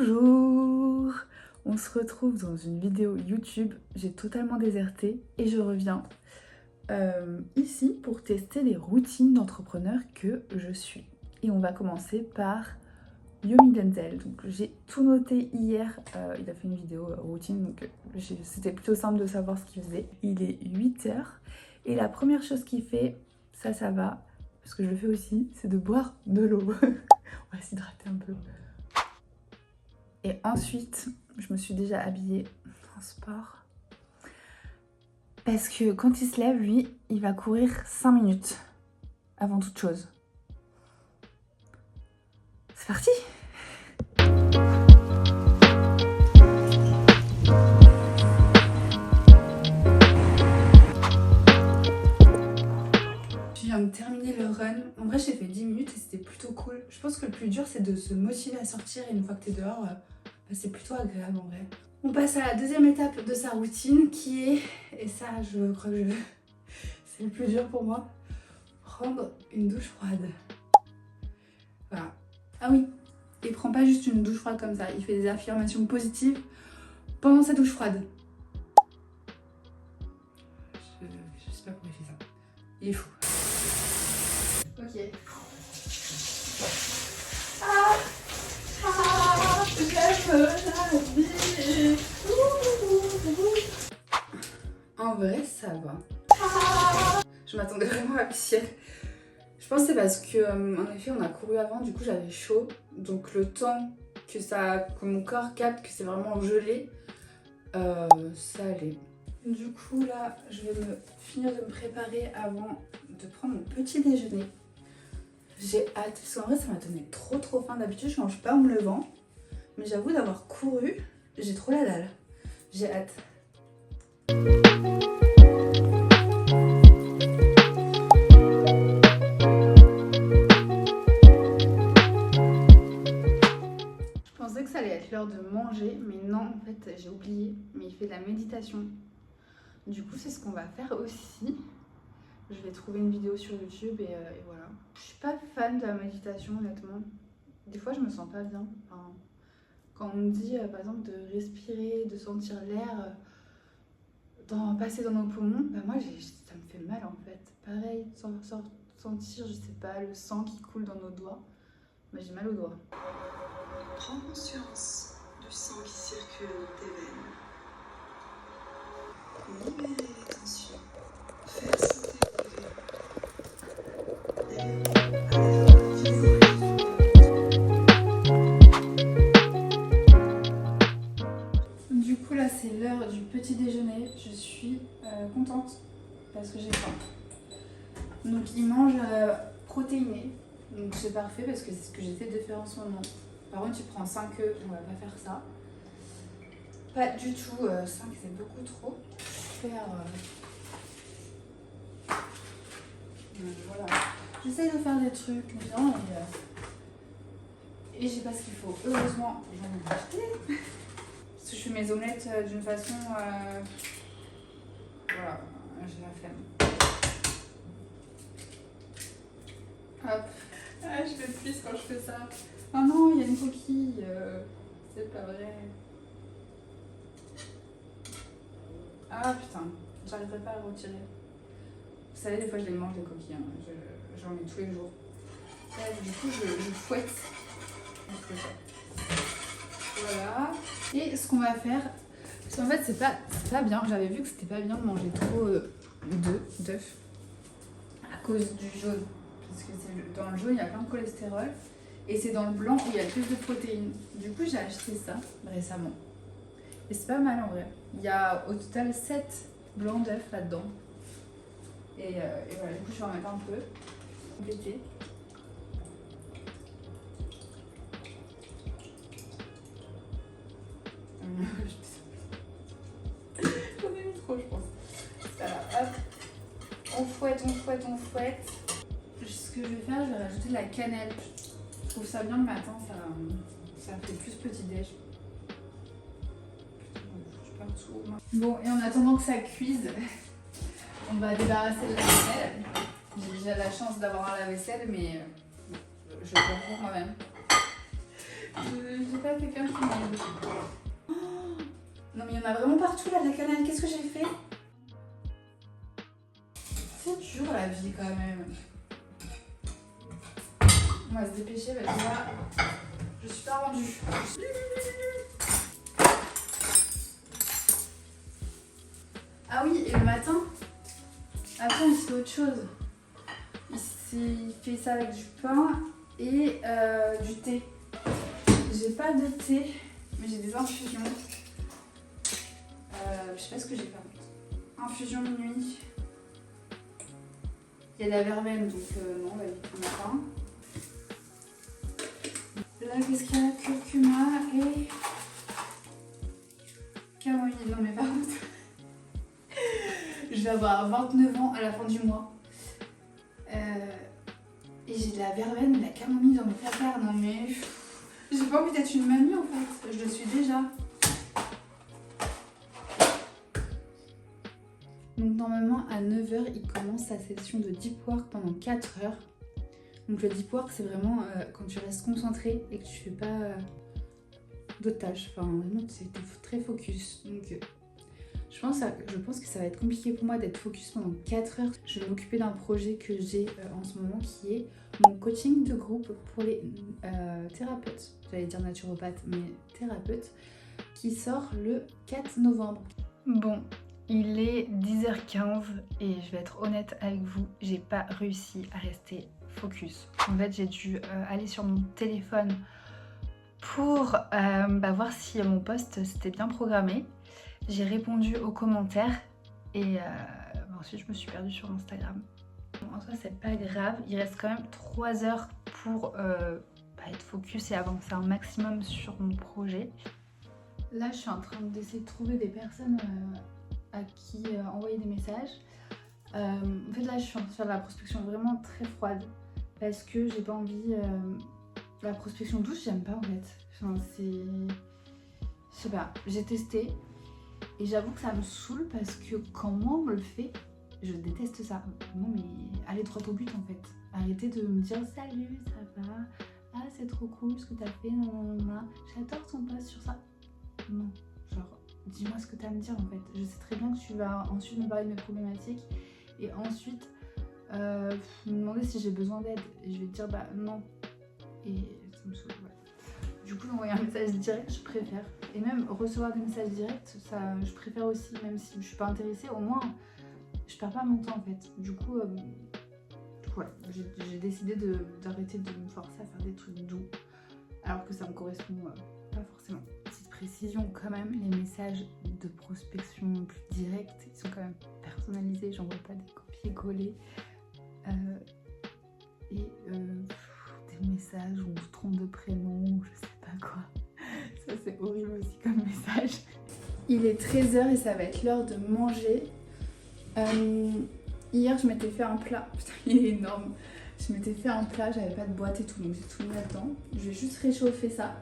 Bonjour! On se retrouve dans une vidéo YouTube. J'ai totalement déserté et je reviens ici pour tester les routines d'entrepreneur que je suis. Et on va commencer par Yomi Denzel. Donc j'ai tout noté hier. Il a fait une vidéo routine, donc c'était plutôt simple de savoir ce qu'il faisait. Il est 8h et la première chose qu'il fait, ça va, parce que je le fais aussi, c'est de boire de l'eau. On va s'hydrater un peu. Et ensuite, je me suis déjà habillée en sport. Parce que quand il se lève, lui, il va courir 5 minutes avant toute chose. C'est parti! Je viens de terminer le run. En vrai, j'ai fait 10 minutes et c'était plutôt cool. Je pense que le plus dur, c'est de se motiver à sortir. Et une fois que t'es dehors, c'est plutôt agréable en vrai. On passe à la deuxième étape de sa routine qui est, et ça je crois que c'est le plus dur pour moi, prendre une douche froide. Voilà. Ah oui, il prend pas juste une douche froide comme ça, il fait des affirmations positives pendant sa douche froide. Je sais pas pourquoi il fait ça. Il est fou. Ok. J'aime la vie. En vrai, ça va. Je m'attendais vraiment à pire. Je pense que c'est parce que, en effet, on a couru avant, du coup j'avais chaud. Donc le temps que mon corps capte que c'est vraiment gelé, ça allait. Du coup là, je vais finir de me préparer avant de prendre mon petit déjeuner. J'ai hâte, parce qu'en vrai ça m'a donné trop faim. D'habitude je mange pas en me levant. Mais j'avoue d'avoir couru, j'ai trop la dalle. J'ai hâte. Je pensais que ça allait être l'heure de manger, mais non, en fait j'ai oublié. Mais il fait de la méditation. Du coup c'est ce qu'on va faire aussi. Je vais trouver une vidéo sur YouTube et voilà. Je suis pas fan de la méditation honnêtement. Des fois je me sens pas bien. Enfin, quand on me dit par exemple de respirer, de sentir l'air passer dans nos poumons, bah moi ça me fait mal en fait. Pareil, sentir, je sais pas, le sang qui coule dans nos doigts, bah j'ai mal aux doigts. Prends conscience du sang qui circule dans tes veines. Libérer les tensions. Faire s'intégrer. Du coup là c'est l'heure du petit déjeuner. Je suis contente parce que j'ai faim. Donc il mange protéiné. Donc c'est parfait parce que c'est ce que j'essaie de faire en ce moment. Par contre tu prends 5 œufs, on va pas faire ça. Pas du tout, 5 c'est beaucoup trop. Faire... voilà. J'essaie de faire des trucs bien et j'ai pas ce qu'il faut. Heureusement j'en ai acheté. Parce que je fais mes omelettes d'une façon... voilà, j'ai la flemme. Hop. Ah, je fais plus quand je fais ça. Oh non, il y a une coquille. C'est pas vrai. Ah putain, j'arriverai pas à le retirer. Vous savez, des fois je les mange les coquilles. Hein. J'en mets tous les jours. Et, du coup, je fouette. Voilà. Et ce qu'on va faire, parce qu'en fait c'est pas bien. J'avais vu que c'était pas bien de manger trop d'œufs à cause du jaune. Parce que dans le jaune il y a plein de cholestérol et c'est dans le blanc où il y a le plus de protéines. Du coup j'ai acheté ça récemment et c'est pas mal en vrai. Il y a au total 7 blancs d'œufs là-dedans et voilà, du coup je vais en mettre un peu compléter. J'en ai mis trop je pense. Voilà, hop. On fouette. Ce que je vais faire, je vais rajouter de la cannelle. Je trouve ça bien le matin, ça fait plus petit déj. Bon, et en attendant que ça cuise, on va débarrasser de la vaisselle. J'ai déjà la chance d'avoir un lave-vaisselle, mais je le prends pour moi-même. J'ai pas quelqu'un qui m'aide. Oh non mais il y en a vraiment partout là de la cannelle. Qu'est-ce que j'ai fait? C'est dur la vie quand même. On va se dépêcher parce que là, je suis pas rendue. Ah oui, et le matin, attends, il fait autre chose. Il fait ça avec du pain et du thé. J'ai pas de thé, mais j'ai des infusions. Je sais pas ce que j'ai fait. Infusion minuit. Il y a de la verveine, donc non, on va éviter le matin. Là, qu'est-ce qu'il y a? Curcuma et camomille. Non, mais par contre, je vais avoir 29 ans à la fin du mois. Et j'ai de la verveine, de la camomille dans mes placards. Non, mais j'ai pas envie d'être une mamie en fait. Je le suis déjà. Donc, normalement, à 9h, il commence sa session de deep work pendant 4 heures. Donc, le deep work, c'est vraiment quand tu restes concentré et que tu fais pas d'autres tâches. Enfin, vraiment, tu es très focus. Donc, je pense que ça va être compliqué pour moi d'être focus pendant 4 heures. Je vais m'occuper d'un projet que j'ai en ce moment qui est mon coaching de groupe pour les thérapeutes. J'allais dire naturopathes, mais thérapeutes, qui sort le 4 novembre. Bon, il est 10h15 et je vais être honnête avec vous, j'ai pas réussi à rester focus. En fait, j'ai dû aller sur mon téléphone pour voir si mon post s'était bien programmé. J'ai répondu aux commentaires et ensuite je me suis perdue sur Instagram. Bon, en soi, c'est pas grave, il reste quand même 3 heures pour être focus et avancer un maximum sur mon projet. Là, je suis en train d'essayer de trouver des personnes à qui envoyer des messages. En fait, là, je suis en train de faire de la prospection vraiment très froide parce que j'ai pas envie. La prospection douce, j'aime pas en fait. Enfin, c'est. Je sais pas, j'ai testé et j'avoue que ça me saoule parce que quand moi on me le fait, je déteste ça. Non, mais allez droit au but en fait. Arrêtez de me dire salut, ça va, ah c'est trop cool ce que t'as fait, nanana, j'adore ton post sur ça. Non, genre, dis-moi ce que t'as à me dire en fait. Je sais très bien que tu vas ensuite me parler de mes problématiques et ensuite me demander si j'ai besoin d'aide. Et je vais te dire bah non. Et ça me saoule, ouais. Du coup, envoyer un message direct, je préfère. Et même recevoir des messages directs, ça, je préfère aussi, même si je suis pas intéressée, au moins je perds pas mon temps en fait. Du coup, voilà, j'ai décidé d'arrêter de me forcer à faire des trucs doux, alors que ça me correspond pas forcément. Petite précision quand même, les messages de prospection plus directs, ils sont quand même personnalisés, j'envoie pas des copier-coller. Des messages où on se trompe de prénom, ou je sais pas quoi. Ça c'est horrible aussi comme message. Il est 13h et ça va être l'heure de manger. Hier je m'étais fait un plat, putain il est énorme. Je m'étais fait un plat, j'avais pas de boîte et tout, donc j'ai tout mis là-dedans. Je vais juste réchauffer ça.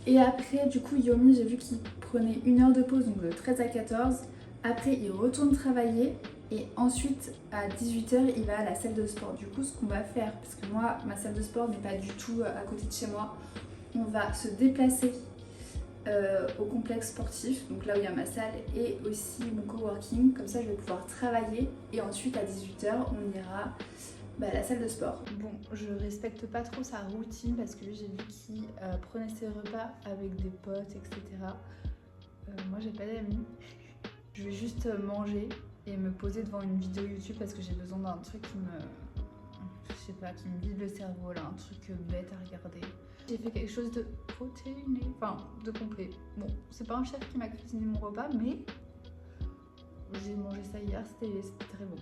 Et après du coup Yomi, j'ai vu qu'il prenait 1 heure de pause, donc de 13 à 14. Après il retourne travailler. Et ensuite, à 18h, il va à la salle de sport. Du coup, ce qu'on va faire, parce que moi, ma salle de sport n'est pas du tout à côté de chez moi, on va se déplacer au complexe sportif, donc là où il y a ma salle, et aussi mon coworking. Comme ça, je vais pouvoir travailler. Et ensuite, à 18h, on ira à la salle de sport. Bon, je respecte pas trop sa routine parce que lui, j'ai vu qu'il prenait ses repas avec des potes, etc. Moi, j'ai pas d'amis. Je vais juste manger et me poser devant une vidéo YouTube parce que j'ai besoin d'un truc qui me vide le cerveau là, un truc bête à regarder. J'ai fait quelque chose de protéiné, enfin de complet. Bon, c'est pas un chef qui m'a cuisiné mon repas, mais j'ai mangé ça hier, c'était très bon.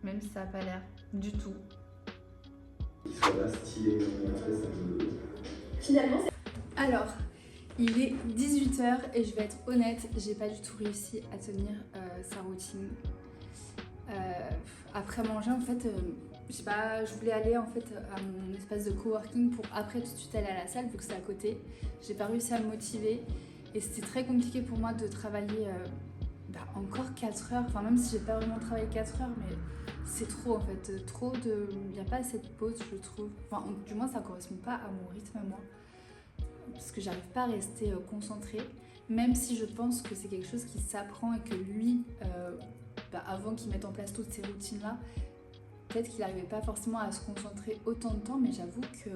Même si ça a pas l'air du tout. Finalement, alors, il est 18h et je vais être honnête, j'ai pas du tout réussi à tenir sa routine. Après manger en fait, je sais pas, je voulais aller en fait à mon espace de coworking pour après tout de suite aller à la salle vu que c'est à côté. J'ai pas réussi à me motiver et c'était très compliqué pour moi de travailler encore 4 heures, enfin même si j'ai pas vraiment travaillé 4 heures, mais c'est trop en fait, il n'y a pas assez de pause je trouve, enfin du moins ça correspond pas à mon rythme à moi. parce que j'arrive pas à rester concentrée, même si je pense que c'est quelque chose qui s'apprend et que lui, avant qu'il mette en place toutes ces routines-là, peut-être qu'il n'arrivait pas forcément à se concentrer autant de temps, mais j'avoue que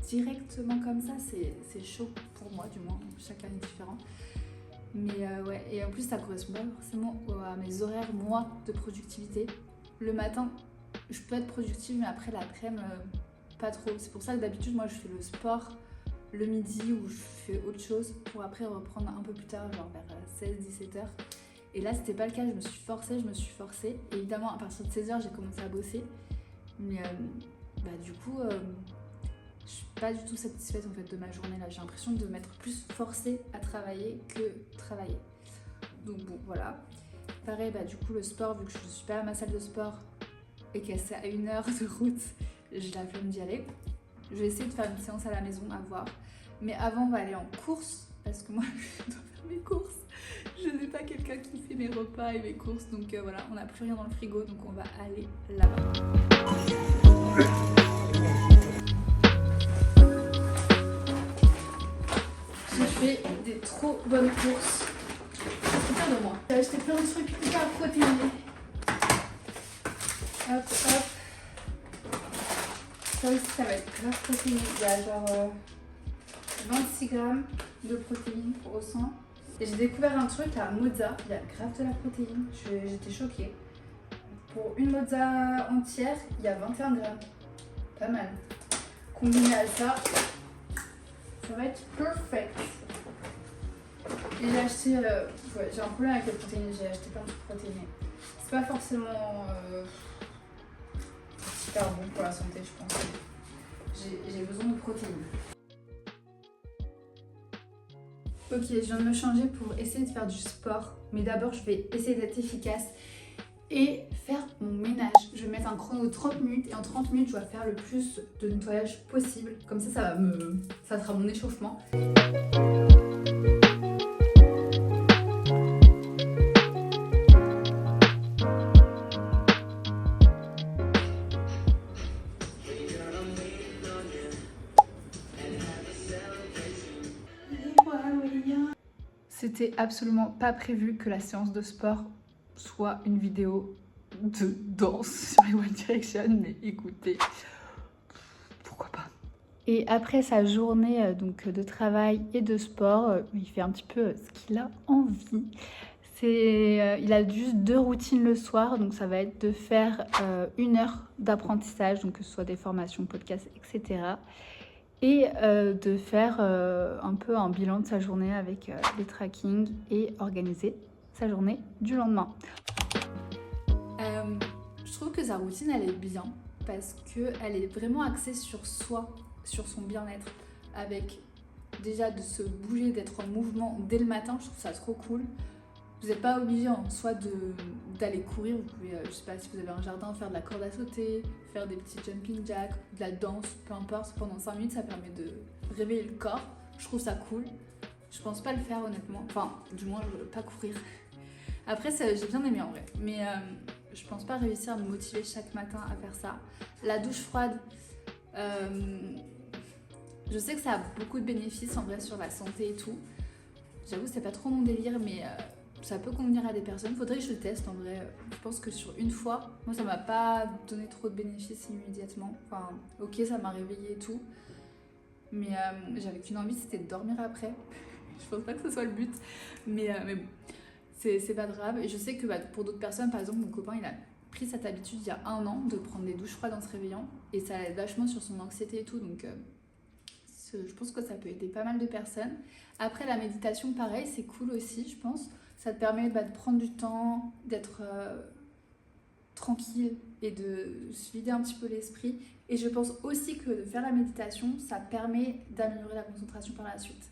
directement comme ça, c'est chaud pour moi, du moins, chacun est différent. Mais ouais, et en plus ça correspond pas forcément à mes horaires, moi, de productivité. Le matin, je peux être productive, mais après l'après-midi, pas trop. C'est pour ça que d'habitude, moi, je fais le sport le midi ou je fais autre chose pour après reprendre un peu plus tard, genre vers 16-17 heures. Et là, c'était pas le cas, je me suis forcée. Et évidemment, à partir de 16 heures, j'ai commencé à bosser. Mais du coup, je suis pas du tout satisfaite en fait de ma journée là. J'ai l'impression de m'être plus forcée à travailler que travailler. Donc bon, voilà. Pareil, du coup, le sport, vu que je suis pas à ma salle de sport et qu'elle c'est à 1 heure de route, j'ai la flemme d'y aller. Je vais essayer de faire une séance à la maison, à voir. Mais avant, on va aller en course parce que moi, je dois faire mes courses. Je n'ai pas quelqu'un qui fait mes repas et mes courses. Donc voilà, on n'a plus rien dans le frigo, donc on va aller là-bas. J'ai fait des trop bonnes courses. C'est fière de moi. J'ai acheté plein de trucs hyper protéinés. Hop, hop. Ça aussi, ça va être grave protéiné. Il y a genre 26 grammes de protéines au 100. Et j'ai découvert un truc à mozza. Il y a grave de la protéine. J'étais choquée. Pour une mozza entière, il y a 21 grammes. Pas mal. Combiné à ça, ça va être perfect. Et j'ai acheté, j'ai un problème avec les protéines, j'ai acheté plein de trucs protéinés. C'est pas forcément super bon pour la santé, je pense. J'ai besoin de protéines. Ok, je viens de me changer pour essayer de faire du sport. Mais d'abord, je vais essayer d'être efficace et faire mon ménage. Je vais mettre un chrono de 30 minutes et en 30 minutes, je dois faire le plus de nettoyage possible. Comme ça, ça sera mon échauffement. C'était absolument pas prévu que la séance de sport soit une vidéo de danse sur les One Direction, mais écoutez, pourquoi pas. Et après sa journée donc de travail et de sport, il fait un petit peu ce qu'il a envie. Il a juste 2 routines le soir, donc ça va être de faire 1 heure d'apprentissage, donc que ce soit des formations, podcasts, etc. Et de faire un peu un bilan de sa journée avec les trackings et organiser sa journée du lendemain. Je trouve que sa routine, elle est bien parce qu'elle est vraiment axée sur soi, sur son bien-être, avec déjà de se bouger, d'être en mouvement dès le matin. Je trouve ça trop cool. Vous n'êtes pas obligé en soi d'aller courir, vous pouvez, je sais pas si vous avez un jardin, faire de la corde à sauter, faire des petits jumping jacks, de la danse, peu importe, pendant 5 minutes, ça permet de réveiller le corps. Je trouve ça cool. Je pense pas le faire honnêtement, enfin du moins pas courir. Après j'ai bien aimé en vrai, mais je pense pas réussir à me motiver chaque matin à faire ça. La douche froide, je sais que ça a beaucoup de bénéfices en vrai sur la santé et tout. J'avoue c'est pas trop mon délire, mais ça peut convenir à des personnes. Faudrait que je le teste en vrai. Je pense que sur une fois, moi ça m'a pas donné trop de bénéfices immédiatement. Enfin, ok, ça m'a réveillée et tout. Mais j'avais qu'une envie, c'était de dormir après. Je pense pas que ce soit le but. Mais bon, c'est pas grave. Et je sais que pour d'autres personnes, par exemple, mon copain, il a pris cette habitude il y a 1 an de prendre des douches froides en se réveillant. Et ça aide vachement sur son anxiété et tout. Donc je pense que ça peut aider pas mal de personnes. Après, la méditation, pareil, c'est cool aussi, je pense. Ça te permet de prendre du temps, d'être tranquille et de se vider un petit peu l'esprit. Et je pense aussi que de faire la méditation, ça permet d'améliorer la concentration par la suite.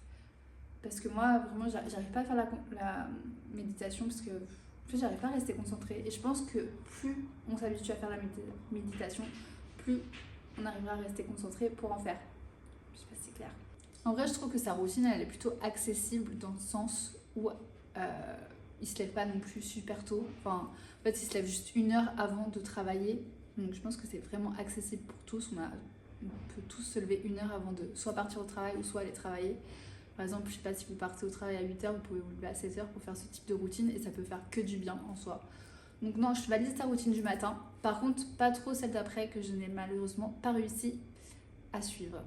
Parce que moi, vraiment, j'arrive pas à faire la méditation parce que en fait, j'arrive pas à rester concentrée. Et je pense que plus on s'habitue à faire la méditation, plus on arrivera à rester concentré pour en faire. Je sais pas si c'est clair. En vrai, je trouve que sa routine, elle est plutôt accessible dans le sens où il se lève pas non plus super tôt. Enfin, en fait, il se lève juste 1 heure avant de travailler. Donc, je pense que c'est vraiment accessible pour tous. On peut tous se lever 1 heure avant de soit partir au travail ou soit aller travailler. Par exemple, je sais pas, si vous partez au travail à 8h, vous pouvez vous lever à 7h pour faire ce type de routine et ça peut faire que du bien en soi. Donc non, je valide ta routine du matin. Par contre, pas trop celle d'après que je n'ai malheureusement pas réussi à suivre.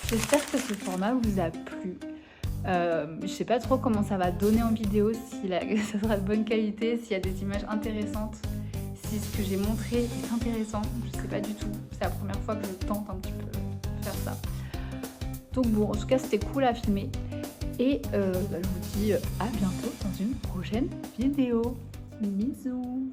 J'espère que ce format vous a plu. Je sais pas trop comment ça va donner en vidéo, si ça sera de bonne qualité, s'il y a des images intéressantes, si ce que j'ai montré est intéressant, je sais pas du tout. C'est la première fois que je tente un petit peu de faire ça. Donc bon, en tout cas c'était cool à filmer. Et je vous dis à bientôt dans une prochaine vidéo. Bisous.